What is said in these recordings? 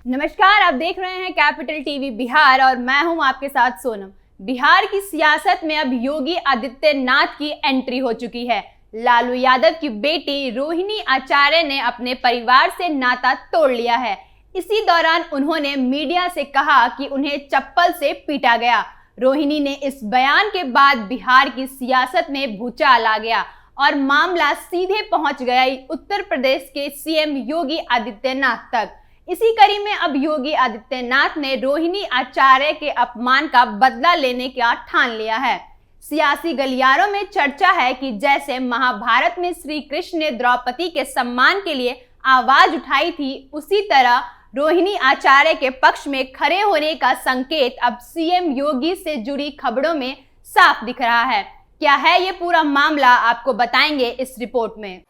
नमस्कार, आप देख रहे हैं कैपिटल टीवी बिहार और मैं हूं आपके साथ सोनम। बिहार की सियासत में अब योगी आदित्यनाथ की एंट्री हो चुकी है। लालू यादव की बेटी रोहिणी आचार्य ने अपने परिवार से नाता तोड़ लिया है। इसी दौरान उन्होंने मीडिया से कहा कि उन्हें चप्पल से पीटा गया। रोहिणी ने इस बयान के बाद बिहार की सियासत में भूचाल आ गया और मामला सीधे पहुंच गया उत्तर प्रदेश के सीएम योगी आदित्यनाथ तक। इसी कड़ी में अब योगी आदित्यनाथ ने रोहिणी आचार्य के अपमान का बदला लेने का ठान लिया है। सियासी गलियारों में चर्चा है कि जैसे महाभारत में श्री कृष्ण ने द्रौपदी के सम्मान के लिए आवाज उठाई थी, उसी तरह रोहिणी आचार्य के पक्ष में खड़े होने का संकेत अब सीएम योगी से जुड़ी खबरों में साफ दिख रहा है। क्या है ये पूरा मामला, आपको बताएंगे इस रिपोर्ट में।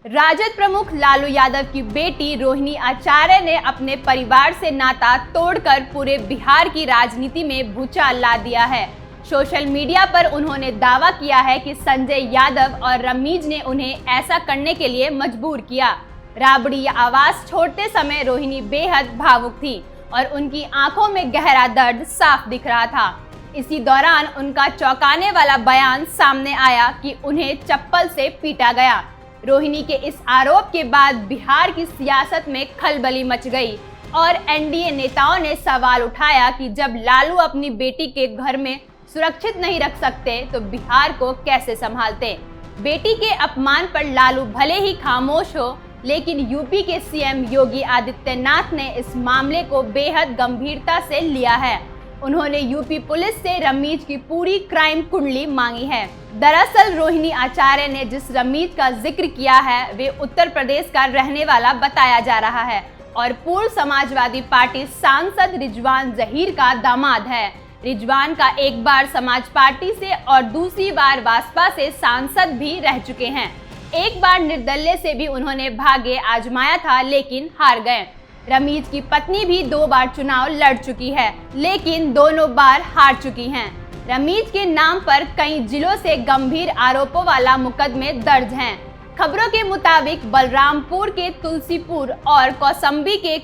राजद प्रमुख लालू यादव की बेटी रोहिणी आचार्य ने अपने परिवार से नाता तोड़कर पूरे बिहार की राजनीति में भूचाल ला दिया है। सोशल मीडिया पर उन्होंने दावा किया है कि संजय यादव और रमीज ने उन्हें ऐसा करने के लिए मजबूर किया। राबड़ी आवाज छोड़ते समय रोहिणी बेहद भावुक थी और उनकी आंखों में गहरा दर्द साफ दिख रहा था। इसी दौरान उनका चौंकाने वाला बयान सामने आया कि उन्हें चप्पल से पीटा गया। रोहिणी के इस आरोप के बाद बिहार की सियासत में खलबली मच गई और एनडीए नेताओं ने सवाल उठाया कि जब लालू अपनी बेटी के घर में सुरक्षित नहीं रख सकते तो बिहार को कैसे संभालते। बेटी के अपमान पर लालू भले ही खामोश हो, लेकिन यूपी के सीएम योगी आदित्यनाथ ने इस मामले को बेहद गंभीरता से लिया है। उन्होंने यूपी पुलिस से रमीज की पूरी क्राइम कुंडली मांगी है। दरअसल रोहिणी आचार्य ने जिस रमीज का जिक्र किया है वे उत्तर प्रदेश का रहने वाला बताया जा रहा है और पूर्व समाजवादी पार्टी सांसद रिजवान जहीर का दामाद है। रिजवान का एक बार समाज पार्टी से और दूसरी बार भाजपा से सांसद भी रह चुके हैं। एक बार निर्दलीय से भी उन्होंने भाग्य आजमाया था, लेकिन हार गए। रमीज की पत्नी भी 2 बार चुनाव लड़ चुकी है, लेकिन दोनों बार हार चुकी हैं। रमीज के नाम पर कई जिलों से गंभीर आरोपों वाला मुकदमे दर्ज हैं। खबरों के मुताबिक बलरामपुर के तुलसीपुर और कौसंबी के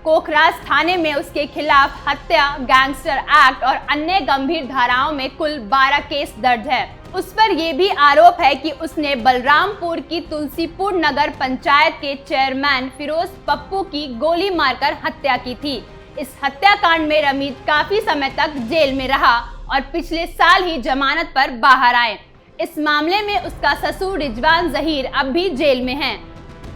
कोखराज थाने में उसके खिलाफ हत्या, गैंगस्टर एक्ट और अन्य गंभीर धाराओं में कुल 12 केस दर्ज है। उस पर यह भी आरोप है कि उसने बलरामपुर की तुलसीपुर नगर पंचायत के चेयरमैन फिरोज पप्पू की गोली मारकर हत्या की थी। इस हत्याकांड में रमीज काफी समय तक जेल में रहा और पिछले साल ही जमानत पर बाहर आए। इस मामले में उसका ससुर रिजवान जहीर अब भी जेल में है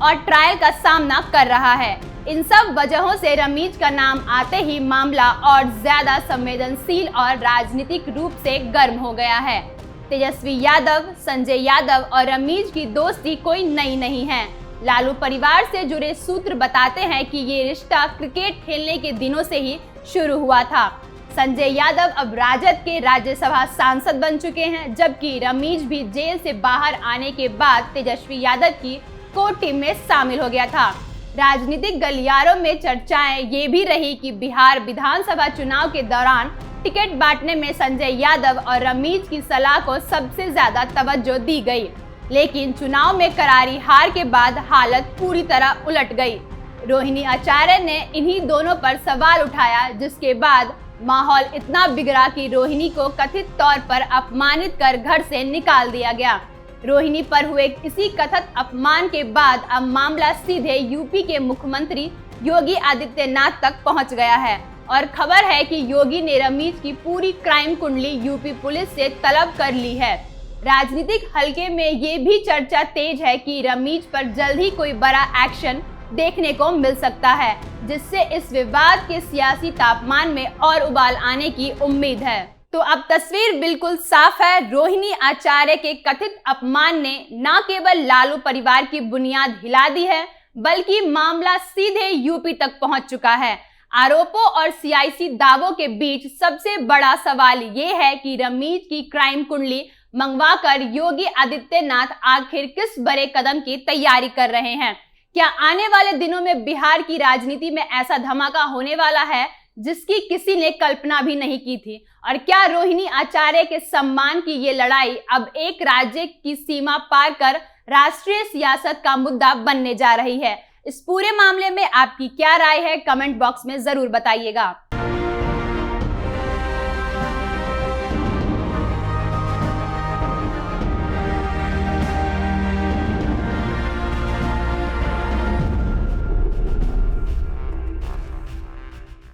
और ट्रायल का सामना कर रहा है। इन सब वजहों से रमीज का नाम आते ही मामला और ज्यादा संवेदनशील और राजनीतिक रूप से गर्म हो गया है। तेजस्वी यादव, संजय यादव और रमीज की दोस्ती कोई नई नहीं है। लालू परिवार से जुड़े सूत्र बताते हैं कि ये रिश्ता क्रिकेट खेलने के दिनों से ही शुरू हुआ था। संजय यादव अब राजद के राज्यसभा सांसद बन चुके हैं, जबकि रमीज भी जेल से बाहर आने के बाद तेजस्वी यादव की कोर टीम में शामिल हो गया था। राजनीतिक गलियारों में चर्चाएं ये भी रही कि बिहार विधानसभा चुनाव के दौरान टिकट बांटने में संजय यादव और रमीज की सलाह को सबसे ज्यादा तवज्जो दी गई, लेकिन चुनाव में करारी हार के बाद हालत पूरी तरह उलट गई। रोहिणी आचार्य ने इन्हीं दोनों पर सवाल उठाया, जिसके बाद माहौल इतना बिगड़ा कि रोहिणी को कथित तौर पर अपमानित कर घर से निकाल दिया गया। रोहिणी पर हुए इसी कथित अपमान के बाद अब मामला सीधे यूपी के मुख्यमंत्री योगी आदित्यनाथ तक पहुंच गया है और खबर है कि योगी ने रमीज की पूरी क्राइम कुंडली यूपी पुलिस से तलब कर ली है। राजनीतिक हलके में ये भी चर्चा तेज है कि रमीज पर जल्द ही कोई बड़ा एक्शन देखने को मिल सकता है, जिससे इस विवाद के सियासी तापमान में और उबाल आने की उम्मीद है। तो अब तस्वीर बिल्कुल साफ है। रोहिणी आचार्य के कथित अपमान ने न केवल लालू परिवार की बुनियाद हिला दी है, बल्कि मामला सीधे यूपी तक पहुंच चुका है। आरोपों और सियासी दावों के बीच सबसे बड़ा सवाल ये है कि रमीज की क्राइम कुंडली मंगवाकर योगी आदित्यनाथ आखिर किस बड़े कदम की तैयारी कर रहे हैं। क्या आने वाले दिनों में बिहार की राजनीति में ऐसा धमाका होने वाला है जिसकी किसी ने कल्पना भी नहीं की थी। और क्या रोहिणी आचार्य के सम्मान की ये लड़ाई अब एक राज्य की सीमा पार कर राष्ट्रीय सियासत का मुद्दा बनने जा रही है? इस पूरे मामले में आपकी क्या राय है, कमेंट बॉक्स में जरूर बताइएगा।